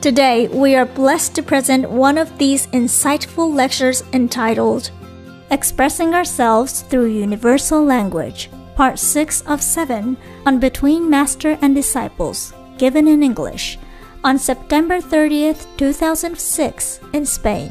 Today, we are blessed to present one of these insightful lectures entitled Expressing Ourselves Through Universal Language, Part 6 of 7 on Between Master and Disciples, given in English, on September 30th, 2006 in Spain.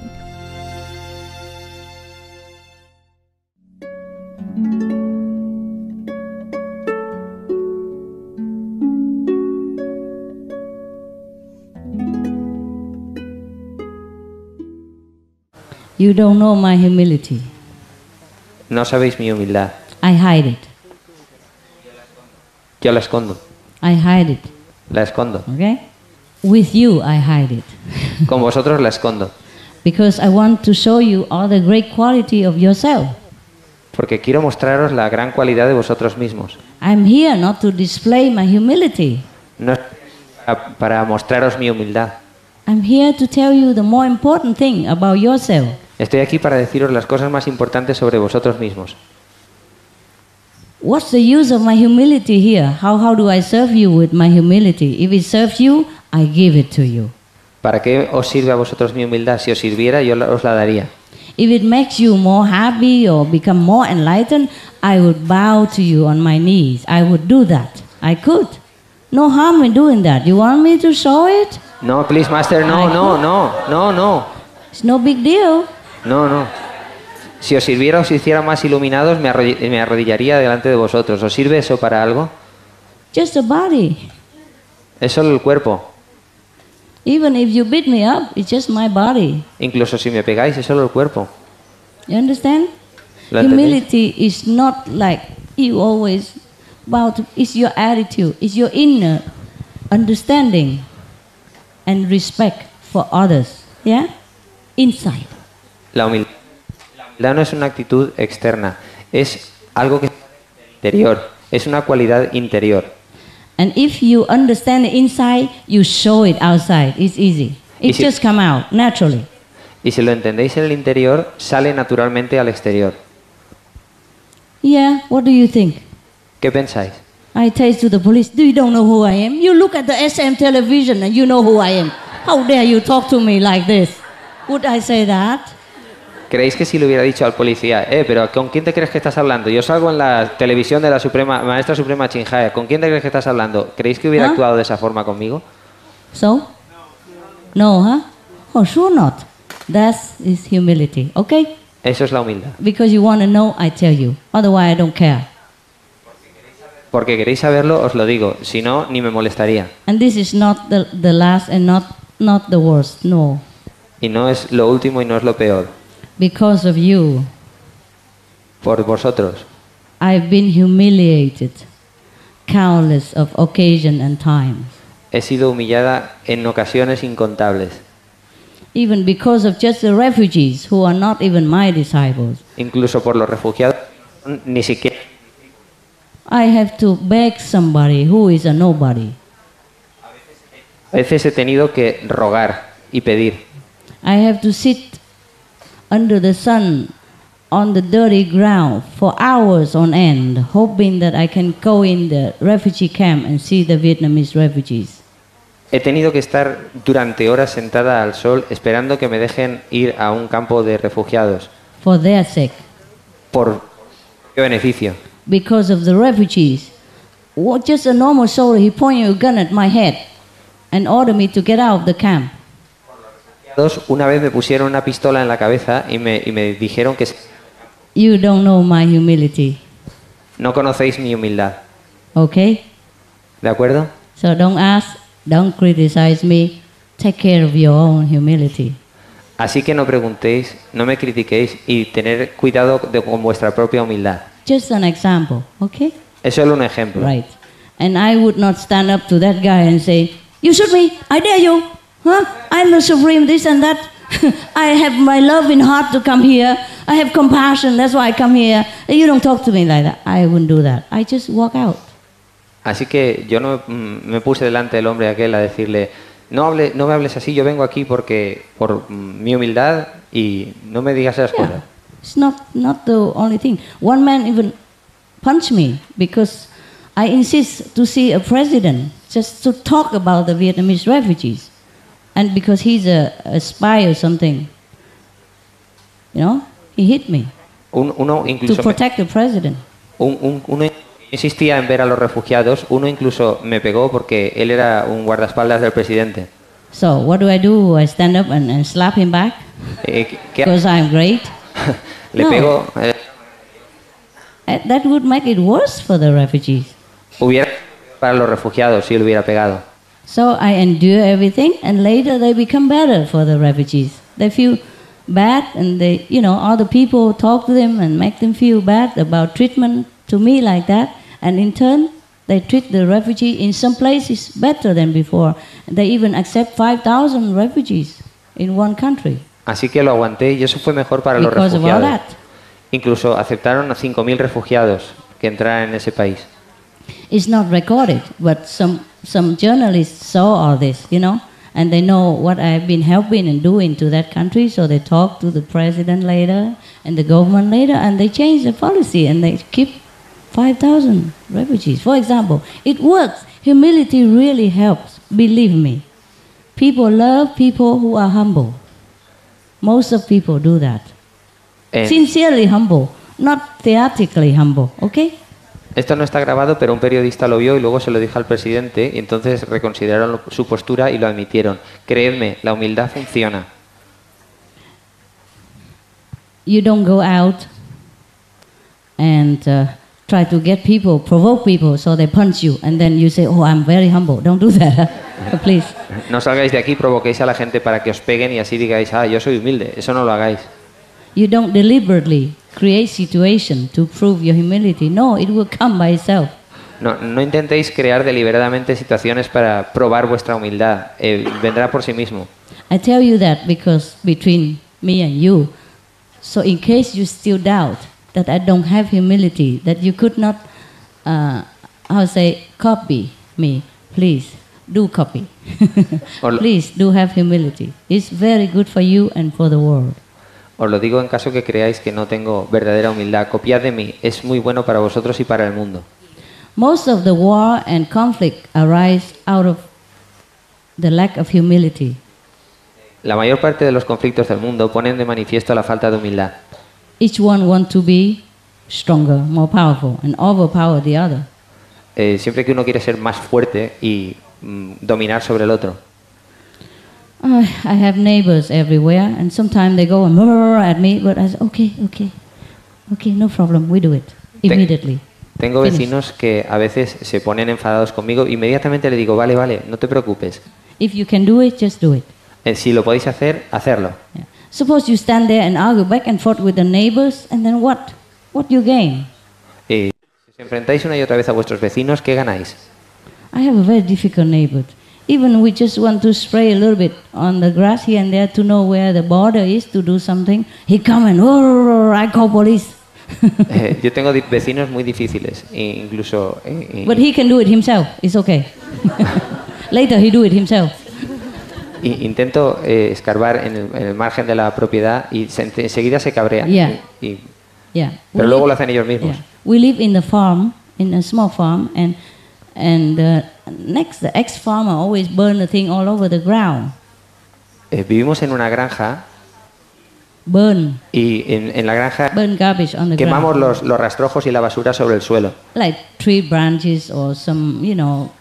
You don't know my humility. No sabéis mi humildad. I hide it. Yo la escondo. I hide it. La escondo. Okay? With you, I hide it. Con vosotros la escondo. Because I want to show you all the great quality of yourself. Porque quiero mostraros la gran cualidad de vosotros mismos. I'm here not to display my humility. No es para mostraros mi humildad. I'm here to tell you the more important thing about yourself. Estoy aquí para deciros las cosas más importantes sobre vosotros mismos. What's the use of my humility here? How do I serve you with my humility? If it serves you, I give it to you. ¿Para qué os sirve a vosotros mi humildad? Si os sirviera, yo os la daría. If it makes you more happy or become more enlightened, I would bow to you on my knees. I would do that. I could. No harm in doing that. You want me to show it? No, please, master, no. It's no big deal. No. Si os sirviera o os hiciera más iluminados, me arrodillaría delante de vosotros. ¿Os sirve eso para algo? Just a body. Es solo el cuerpo. Even if you beat me up, it's just my body. Incluso si me pegáis, es solo el cuerpo. You understand? ¿Lo entendéis? Humility is not like you always bow to. It's your attitude. It's your inner understanding and respect for others. Yeah? Inside. La humildad no es una actitud externa, es algo que es interior, es una cualidad interior. And if you understand it inside, you show it outside. It's easy. It just come out naturally. Y si lo entendéis en el interior, sale naturalmente al exterior. Yeah, what do you think? ¿Qué pensáis? I tell to the police, you don't know who I am? You look at the SM television and you know who I am. How dare you talk to me like this? Would I say that? ¿Creéis que si le hubiera dicho al policía, pero ¿con quién te crees que estás hablando? Yo salgo en la televisión de la Maestra Suprema Chinjaya, ¿con quién te crees que estás hablando? ¿Creéis que hubiera actuado de esa forma conmigo? So? No, huh? Oh, sure not. That is humility, okay? Eso es la humildad. Because you want to know, I tell you. Otherwise, I don't care. Porque queréis saberlo, os lo digo. Si no, ni me molestaría. And this is not the last and not the worst, no. Y no es lo último y no es lo peor. Because of you, por vosotros, I've been humiliated countless of occasion and times. He sido humillada en ocasiones incontables. Even because of just the refugees who are not even my disciples. Incluso por los refugiados, ni siquiera. I have to beg somebody who is a nobody. A veces he tenido que rogar y pedir. I have to sit under the sun on the dirty ground for hours on end, hoping that I can go in the refugee camp and see the Vietnamese refugees. He tenido que estar durante horas sentada al sol esperando que me dejen ir a un campo de refugiados. For their sake. ¿Por qué beneficio? Because of the refugees. Just a normal soldier, he pointed a gun at my head and ordered me to get out of the camp. Una vez me pusieron una pistola en la cabeza y me dijeron que you don't know my humility. No conocéis mi humildad. Okay? ¿De acuerdo? So don't ask, don't criticize me. Take care of your own humility. Así que no preguntéis, no me critiquéis y tener cuidado con vuestra propia humildad. Just an example, okay? Es solo un ejemplo. Right. And I would not stand up to that guy and say, you shoot me, I dare you. Huh? I'm the supreme this and that. I have my love in heart to come here. I have compassion, that's why I come here. You don't talk to me like that. I wouldn't do that. I just walk out. Así que yo no me puse delante del hombre aquel a decirle, no me hables así, yo vengo aquí por mi humildad y no me digas esas cosas. It's not the only thing. One man even punched me because I insist to see a president just to talk about the Vietnamese refugees. And because he's a spy or something, you know, he hit me Uno to incluso protect the president. uno insistía en ver a los refugiados. Uno incluso me pegó porque él era un guardaespaldas del presidente. So what do? I stand up and slap him back ¿Qué because I'm great? le No. pego? That would make it worse for the refugees. Hubiera para los refugiados si él hubiera pegado. So I endure everything, and later they become better for the refugees. They feel bad, and they, you know, other people talk to them and make them feel bad about treatment to me like that, and in turn, they treat the refugee in some places better than before. They even accept 5,000 refugees in one country. Así que lo aguanté y eso fue mejor para los Because of all refugiados. that. Incluso aceptaron a 5.000 refugiados que entraran en ese país. It's not recorded, but some journalists saw all this, you know, and they know what I've been helping and doing to that country, so they talk to the president later and the government later, and they change the policy and they keep 5,000 refugees. For example, it works. Humility really helps, believe me. People love people who are humble. Most of people do that. Sincerely humble, not theatrically humble, okay? Esto no está grabado, pero un periodista lo vio y luego se lo dijo al presidente y entonces reconsideraron su postura y lo admitieron. Creedme, la humildad funciona. You don't go out and try to get people, provoke people so they punch you, and then you say, oh, I'm very humble. Don't do that, please. No salgáis de aquí, provoquéis a la gente para que os peguen y así digáis, ah, yo soy humilde. Eso no lo hagáis. You don't deliberately create situation to prove your humility. No, it will come by itself. No intentéis crear deliberadamente situaciones para probar vuestra humildad. Vendrá por sí mismo. I tell you that because between me and you, so in case you still doubt that I don't have humility, that you could not, copy me, please do copy. Please do have humility. It's very good for you and for the world. Os lo digo en caso que creáis que no tengo verdadera humildad. Copiad de mí. Es muy bueno para vosotros y para el mundo. Most of the war and conflict arise out of the lack of humility. La mayor parte de los conflictos del mundo ponen de manifiesto la falta de humildad. Each one wants to be stronger, more powerful, and overpower the other. Siempre que uno quiere ser más fuerte y dominar sobre el otro. I have neighbors everywhere, and sometimes they go and at me, but I say, okay, no problem, we do it immediately. Tengo vecinos que a veces se ponen enfadados conmigo. Inmediatamente le digo, vale, no te preocupes. If you can do it, just do it. Si lo podéis hacer, hacerlo. Yeah. Suppose you stand there and argue back and forth with the neighbors, and then what? What you gain? Si os enfrentáis una y otra vez a vuestros vecinos, ¿qué ganáis? I have a very difficult neighbor. Even we just want to spray a little bit on the grass here and there to know where the border is to do something. He come and, I call police. Yo tengo vecinos muy difíciles, incluso... But he can do it himself, it's okay. Later he do it himself. Intento escarbar en el margen de la propiedad y enseguida se cabrean. Yeah. Pero luego lo hacen ellos mismos. Yeah. We live in the farm, in a small farm, and the ex-farmer always burn the thing all over the ground. Vivimos en una granja. Burn. Y en la granja burn garbage on the quemamos ground. los rastrojos y la basura sobre el suelo. Like tree branches or some,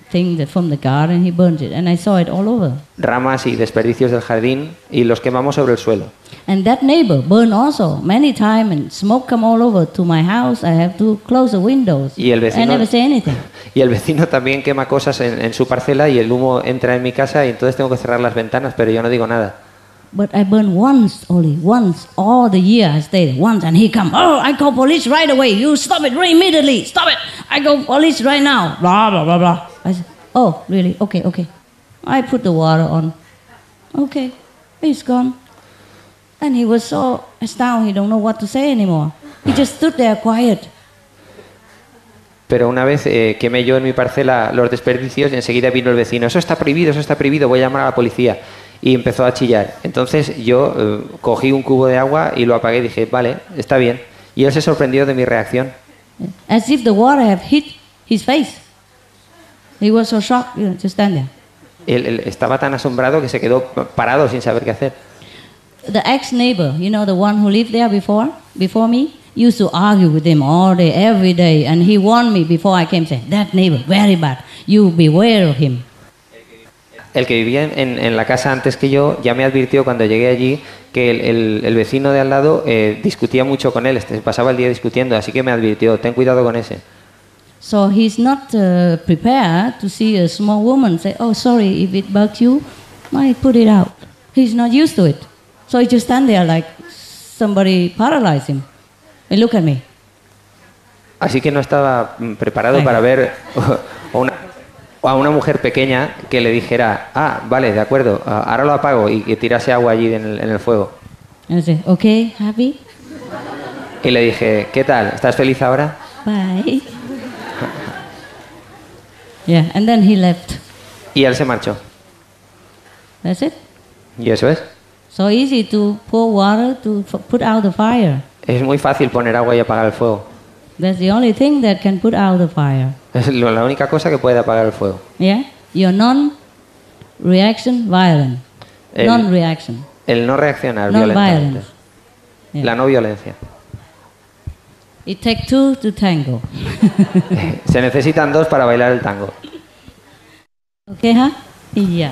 thing that from the garden, he burns it, and I saw it all over. Ramas y desperdicios del jardín y los quemamos sobre el suelo. And that neighbor burned also many times, and smoke come all over to my house. I have to close the windows. Y el vecino, I never say anything. Y el vecino también quema cosas en su parcela y el humo entra en mi casa y entonces tengo que cerrar las ventanas, pero yo no digo nada. But I burn once, all the year I stay there, once, and he come, I call police right away, you stop it immediately, stop it, I call police right now, blah, blah, blah, blah. I said, oh, really, okay. I put the water on, okay, he's gone. And he was so astounded, he don't know what to say anymore. He just stood there quiet. Pero una vez quemé yo en mi parcela los desperdicios y enseguida vino el vecino, eso está prohibido, voy a llamar a la policía. Y empezó a chillar. Entonces yo cogí un cubo de agua y lo apagué y dije, vale, está bien. Y él se sorprendió de mi reacción. As if the water had hit his face. He was so shocked, just stand there. Él estaba tan asombrado que se quedó parado sin saber qué hacer. The ex-neighbor, you know, the one who lived there before me, used to argue with him all day, every day, and he warned me before I came, saying, that neighbor, very bad, you beware of him. El que vivía en la casa antes que yo ya me advirtió cuando llegué allí que el vecino de al lado discutía mucho con él, pasaba el día discutiendo, así que me advirtió, ten cuidado con ese. So he's not prepared to see a small woman say, oh, sorry, if it bugged you, I put it out. He's not used to it. So he just stand there like somebody paralyzed him. And look at me. Así que no estaba preparado para ver a una mujer pequeña que le dijera, ah, vale, de acuerdo, ahora lo apago y que tirase agua allí en el fuego. And I said, okay, happy? Y le dije, ¿qué tal? ¿Estás feliz ahora? Bye. Yeah, and then he left. Y él se marchó. That's it. Y eso es. So easy to pour water to put out the fire. Es muy fácil poner agua y apagar el fuego. That's the only thing that can put out the fire. Es la única cosa que puede apagar el fuego. Yeah? Your non-reaction violent. Non-reaction. El no reaccionar Non-violence. violentamente. Yeah. La no violencia. It takes two to tango. Se necesitan dos para bailar el tango. Okay, huh? Yeah.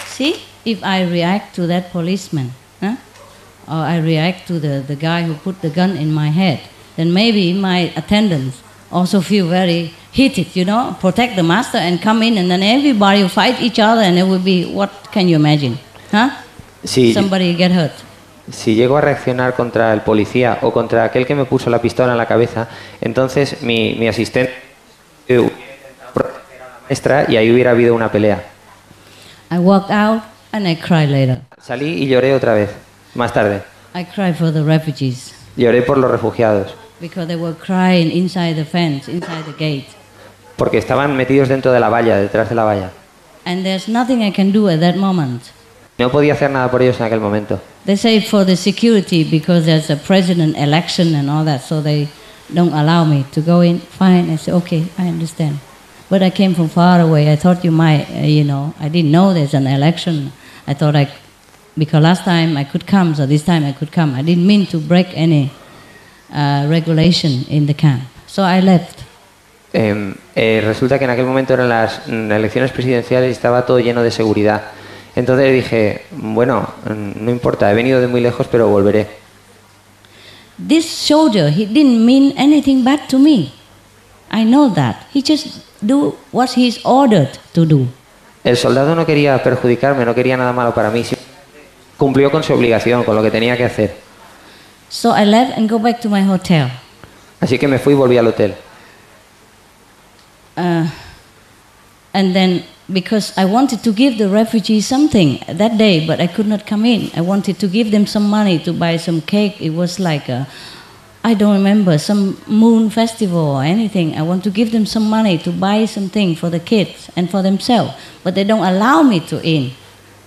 See, if I react to that policeman, huh? Or I react to the guy who put the gun in my head, then maybe my attendants also feel very heated, you know, protect the master and come in and then everybody will fight each other and it will be, what can you imagine? Huh? Sí. Somebody get hurt. Si llego a reaccionar contra el policía o contra aquel que me puso la pistola en la cabeza, entonces mi asistente hubiera intentado proteger a la maestra y ahí hubiera habido una pelea. I walked out and I cried later. Salí y lloré otra vez, más tarde. I cried for the refugees Lloré por los refugiados, because they were crying inside the fence, inside the gate. porque estaban metidos dentro de la valla, detrás de la valla. And there's nothing I can do at that moment. No podía hacer nada por ellos en aquel momento. They say for the security because there's a president election and all that, so they don't allow me to go in. Fine, I say, okay, I understand. But I came from far away. I thought you might, you know, I didn't know there's an election. I thought because last time I could come, so this time I could come. I didn't mean to break any regulation in the camp. So I left. Resulta que en aquel momento eran las elecciones presidenciales y estaba todo lleno de seguridad. Entonces dije, bueno, no importa, he venido de muy lejos, pero volveré. This soldier, he didn't mean anything bad to me. I know that. He just do what he's ordered to do. El soldado no quería perjudicarme, no quería nada malo para mí. Cumplió con su obligación, con lo que tenía que hacer. So I left and go back to my hotel. Así que me fui y volví al hotel. And then, because I wanted to give the refugees something that day, but I could not come in. I wanted to give them some money to buy some cake. It was like I don't remember, some moon festival or anything. I want to give them some money to buy something for the kids and for themselves, but they don't allow me to in.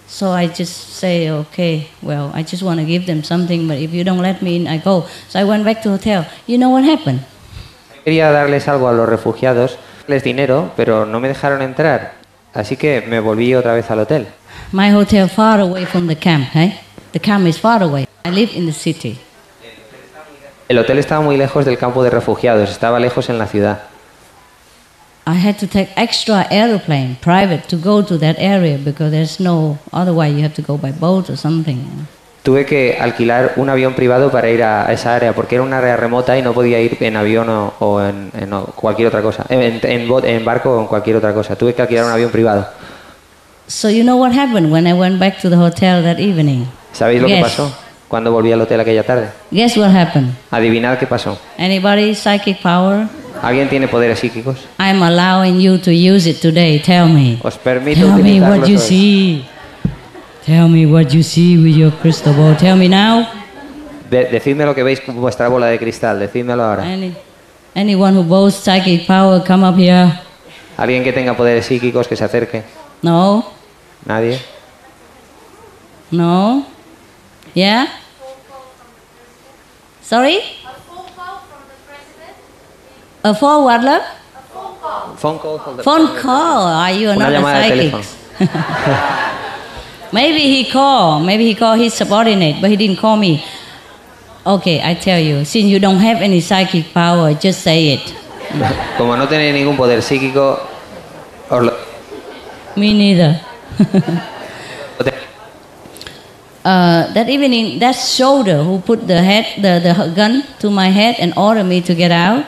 So I just say, okay, well, I just want to give them something, but if you don't let me in, I go. So I went back to the hotel. You know what happened? Quería darles algo a los refugiados, darles dinero, pero no me dejaron entrar. Así que me volví otra vez al hotel. My hotel far away from the camp, eh? The camp is far away. I live in the city. El hotel estaba muy lejos del campo de refugiados, estaba lejos en la ciudad. I had to take extra aeroplane, private, to go to that area because there's no, otherwise you have to go by boat or something. Tuve que alquilar un avión privado para ir a esa área, porque era una área remota y no podía ir en avión o en cualquier otra cosa, en barco o en cualquier otra cosa. Tuve que alquilar un avión privado. So you know what happened when I went back to the hotel that evening? ¿Sabéis lo que pasó cuando volví al hotel aquella tarde? Guess what happened? Adivinad qué pasó. Anybody psychic power? ¿Alguien tiene poderes psíquicos? I'm allowing you to use it today. Tell me. Os permito Tell me utilizarlos what you hoy. see. Tell me what you see with your crystal ball. Tell me now. Decidme lo que veis con vuestra bola de cristal. Decídmelo ahora. Anyone who boasts psychic power, come up here. ¿Alguien que tenga poderes psíquicos que se acerque? No. ¿Nadie? No. Yeah. Sorry? A phone call from the president. A phone what, love? A phone call. Phone call from the Phone call. Are you Una not a llamada de psychic? teléfono. Maybe he called his subordinate, but he didn't call me. Okay, I tell you, since you don't have any psychic power, just say it. Como no tenéis ningún poder psíquico, os lo... Me neither. That evening, that soldier who put the gun to my head and ordered me to get out,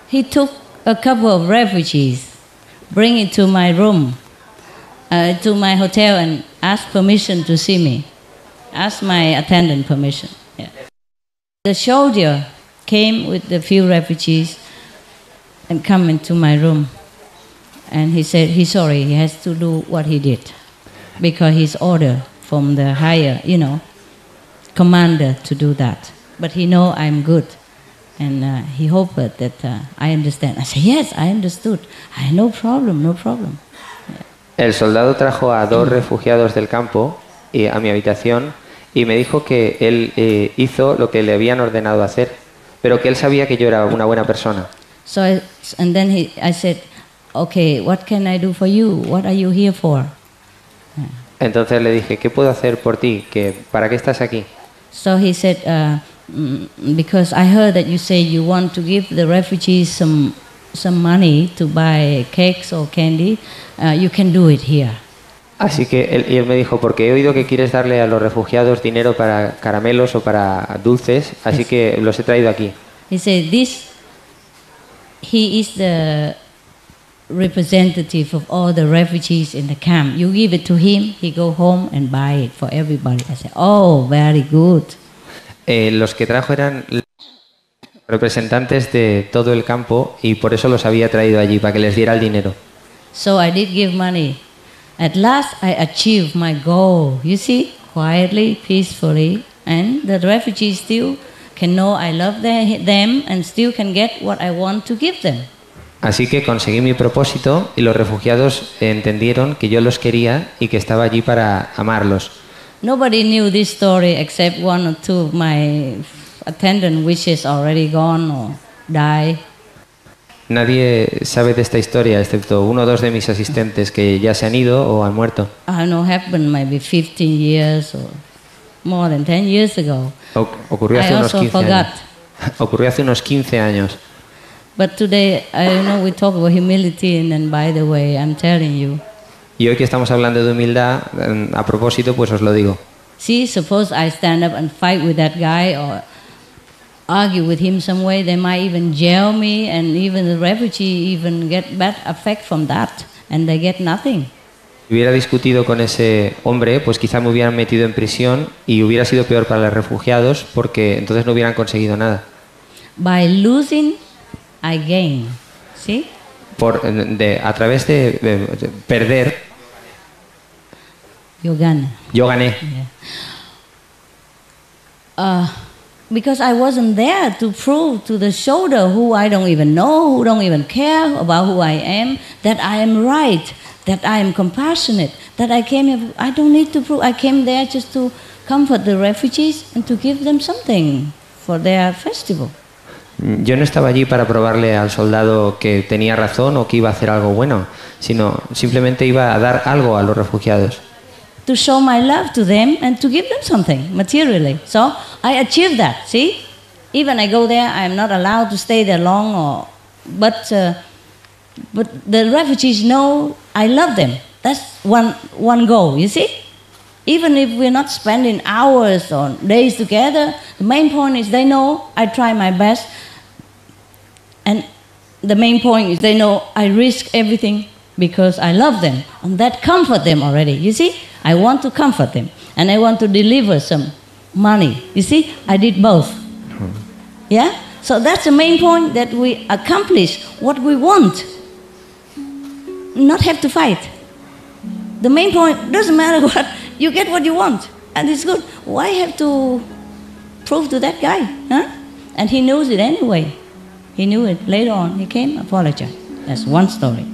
he took a couple of refugees, bring it to my room, to my hotel, and asked permission to see me. Asked my attendant permission. Yeah. The soldier came with a few refugees and come into my room. And he said he's sorry, he has to do what he did because he's ordered from the higher, commander to do that. But he know I'm good, and he hoped that I understand. I said, yes, I understood. I no problem. El soldado trajo a 2 refugiados del campo a mi habitación y me dijo que él hizo lo que le habían ordenado hacer, pero que él sabía que yo era una buena persona. So then I said, okay, what can I do for you? What are you here for? Entonces le dije, ¿qué puedo hacer por ti? ¿Para qué estás aquí? So he said, because I heard that you say you want to give the refugees some money to buy cakes or candy, you can do it here. Así que él me dijo, porque he oído que quieres darle a los refugiados dinero para caramelos o para dulces, así que los he traído aquí. He said, he is the representative of all the refugees in the camp. You give it to him, he go home and buy it for everybody. I said, oh, very good. Los que trajo eran representantes de todo el campo y por eso los había traído allí, para que les diera el dinero. So I did give money. At last I achieved my goal, you see, quietly, peacefully, and the refugees still can know I love them and still can get what I want to give them. Así que conseguí mi propósito y los refugiados entendieron que yo los quería y que estaba allí para amarlos. Nobody knew this story except 1 or 2 of my attendant which is already gone or died. Nadie sabe de esta historia excepto 1 o 2 de mis asistentes que ya se han ido o han muerto. I know happened maybe 15 years or more than 10 years ago. Ocurrió hace unos 15 años. Ocurrió hace unos 15 años. But today, I know we talk about humility, and then by the way, I'm telling you. Y hoy que estamos hablando de humildad, a propósito, pues os lo digo. See, suppose I stand up and fight with that guy or argue with him some way, they might even jail me, and even the refugee even get bad effect from that, and they get nothing. Si hubiera discutido con ese hombre, pues quizá me hubieran metido en prisión y hubiera sido peor para los refugiados porque entonces no hubieran conseguido nada. By losing, I gain. See? A través de perder, yo gané. Yo gané. Yeah. Because I wasn't there to prove to the soldier who I don't even know, who don't even care about who I am, that I am right, that I am compassionate, that I came here. I don't need to prove. I came there just to comfort the refugees and to give them something for their festival. Yo no estaba allí para probarle al soldado que tenía razón o que iba a hacer algo bueno, sino simplemente iba a dar algo a los refugiados. To show my love to them and to give them something materially. So I achieved that, see? Even I go there, I am not allowed to stay there long, but the refugees know I love them. That's one goal, you see? Even if we're not spending hours or days together, the main point is they know I try my best. And the main point is they know I risk everything because I love them. And that comfort them already, you see? I want to comfort them. And I want to deliver some money. You see? I did both. Yeah? So that's the main point, that we accomplish what we want. Not have to fight. The main point, doesn't matter what, you get what you want. And it's good. Why have to prove to that guy? Huh? And he knows it anyway. He knew it later on. He came, apologized. That's one story.